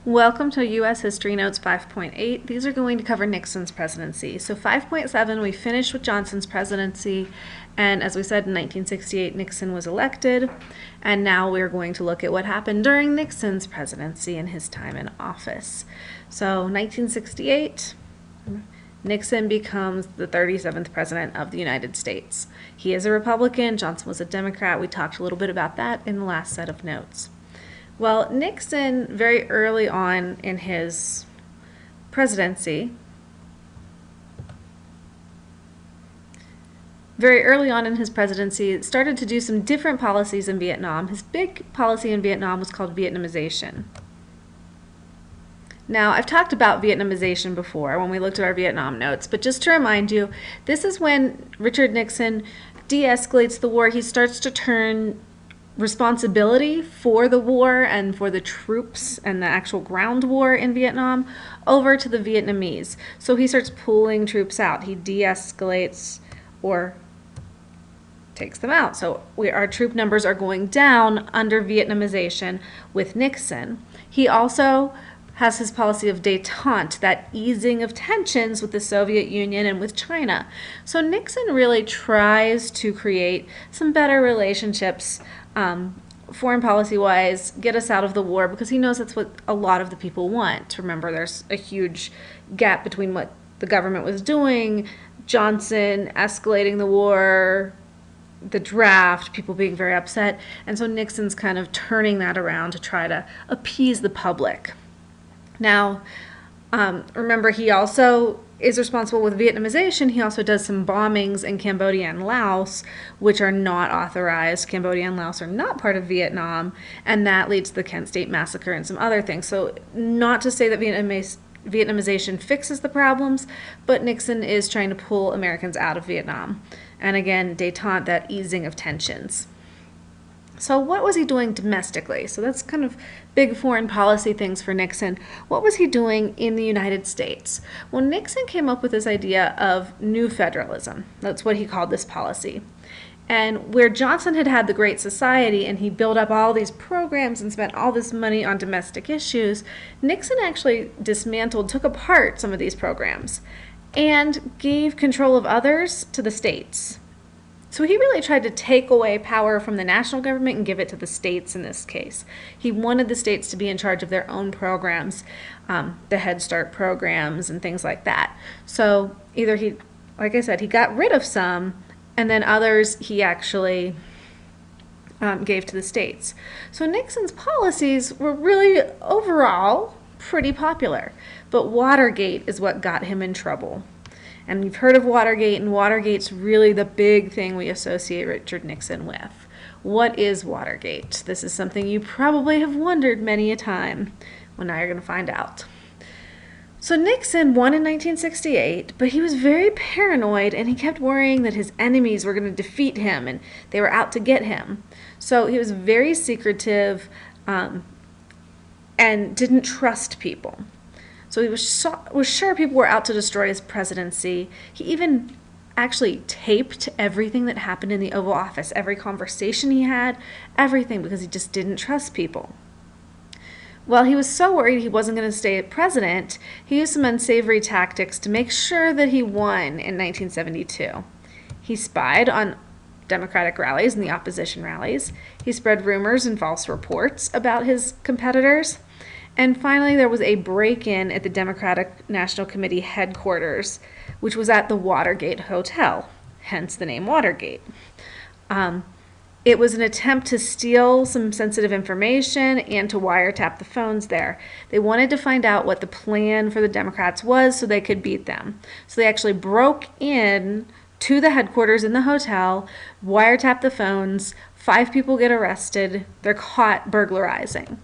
Welcome to U.S. History Notes 5.8. These are going to cover Nixon's presidency. So 5.7, we finished with Johnson's presidency, and as we said, in 1968, Nixon was elected, and now we're going to look at what happened during Nixon's presidency and his time in office. So 1968, Nixon becomes the 37th president of the United States. He is a Republican, Johnson was a Democrat. We talked a little bit about that in the last set of notes. Well, Nixon, very early on in his presidency, started to do some different policies in Vietnam. His big policy in Vietnam was called Vietnamization. Now, I've talked about Vietnamization before when we looked at our Vietnam notes, but just to remind you, this is when Richard Nixon de-escalates the war. He starts to turn responsibility for the war and for the troops and the actual ground war in Vietnam over to the Vietnamese. So he starts pulling troops out. He de-escalates or takes them out. So our troop numbers are going down under Vietnamization with Nixon. He also has his policy of détente, that easing of tensions with the Soviet Union and with China. So Nixon really tries to create some better relationships foreign policy-wise, get us out of the war, because he knows that's what a lot of the people want. Remember, there's a huge gap between what the government was doing, Johnson escalating the war, the draft, people being very upset, and so Nixon's kind of turning that around to try to appease the public. Now, remember, he also is responsible with Vietnamization. He also does some bombings in Cambodia and Laos, which are not authorized. Cambodia and Laos are not part of Vietnam, and that leads to the Kent State Massacre and some other things. So not to say that Vietnamization fixes the problems, but Nixon is trying to pull Americans out of Vietnam. And again, détente, that easing of tensions. So what was he doing domestically? So that's kind of big foreign policy things for Nixon. What was he doing in the United States? Well, Nixon came up with this idea of new federalism. That's what he called this policy. And where Johnson had had the Great Society and he built up all these programs and spent all this money on domestic issues, Nixon actually took apart some of these programs and gave control of others to the states. So he really tried to take away power from the national government and give it to the states in this case. He wanted the states to be in charge of their own programs, the Head Start programs and things like that. So either like I said, he got rid of some, and then others he actually gave to the states. So Nixon's policies were really overall pretty popular, but Watergate is what got him in trouble. And you've heard of Watergate, and Watergate's really the big thing we associate Richard Nixon with. What is Watergate? This is something you probably have wondered many a time. Well, now you're going to find out. So Nixon won in 1968, but he was very paranoid, and he kept worrying that his enemies were going to defeat him, and they were out to get him. So he was very secretive and didn't trust people. So he was sure people were out to destroy his presidency. He even actually taped everything that happened in the Oval Office, every conversation he had, everything, because he just didn't trust people. Well, he was so worried he wasn't going to stay president, he used some unsavory tactics to make sure that he won in 1972. He spied on Democratic rallies and the opposition rallies. He spread rumors and false reports about his competitors. And finally, there was a break-in at the Democratic National Committee headquarters, which was at the Watergate Hotel, hence the name Watergate. It was an attempt to steal some sensitive information and to wiretap the phones there. They wanted to find out what the plan for the Democrats was so they could beat them. So they actually broke in to the headquarters in the hotel, wiretapped the phones, 5 people get arrested, they're caught burglarizing.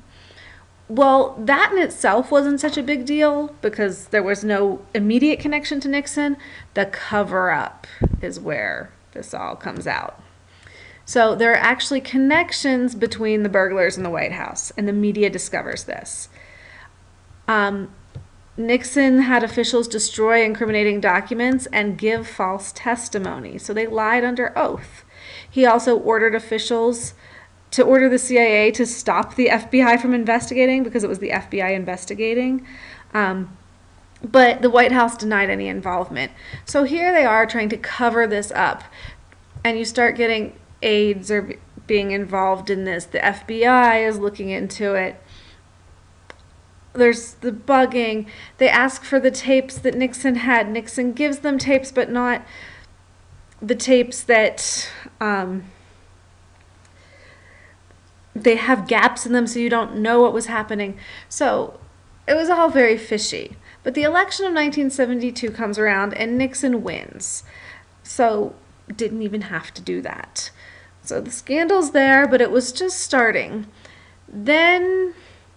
Well, that in itself wasn't such a big deal because there was no immediate connection to Nixon. The cover-up is where this all comes out. So there are actually connections between the burglars and the White House, and the media discovers this. Nixon had officials destroy incriminating documents and give false testimony, so they lied under oath. He also ordered officials to order the CIA to stop the FBI from investigating because it was the FBI investigating. But the White House denied any involvement. So here they are trying to cover this up. And you start getting aides are being involved in this. The FBI is looking into it. There's the bugging. They ask for the tapes that Nixon had. Nixon gives them tapes, but not the tapes that they have gaps in them, so you don't know what was happening. So it was all very fishy. But the election of 1972 comes around and Nixon wins. So didn't even have to do that. So the scandal's there, but it was just starting. Then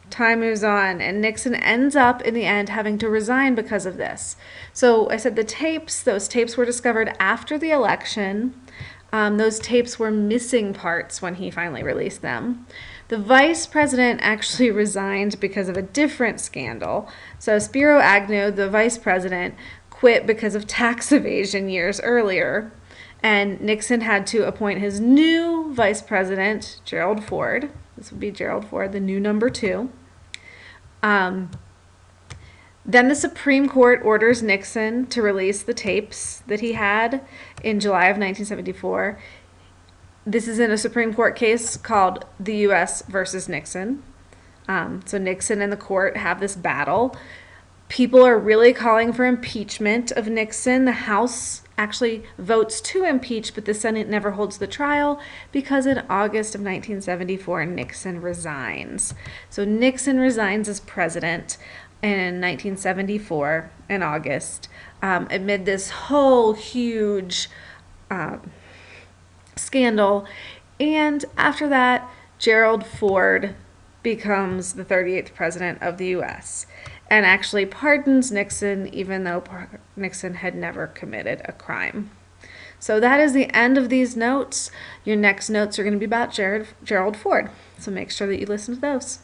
time moves on and Nixon ends up in the end having to resign because of this. So I said those tapes were discovered after the election. Those tapes were missing parts when he finally released them. The vice president actually resigned because of a different scandal. So Spiro Agnew, the vice president, quit because of tax evasion years earlier. And Nixon had to appoint his new vice president, Gerald Ford. This would be Gerald Ford, the new number 2. Then the Supreme Court orders Nixon to release the tapes that he had in July of 1974. This is in a Supreme Court case called the U.S. versus Nixon. So Nixon and the court have this battle. People are really calling for impeachment of Nixon. The House actually votes to impeach, but the Senate never holds the trial because in August of 1974, Nixon resigns. So Nixon resigns as president in 1974 in August amid this whole huge scandal. And after that, Gerald Ford becomes the 38th president of the U.S. and actually pardons Nixon, even though Nixon had never committed a crime. So that is the end of these notes. Your next notes are going to be about Gerald Ford. So make sure that you listen to those.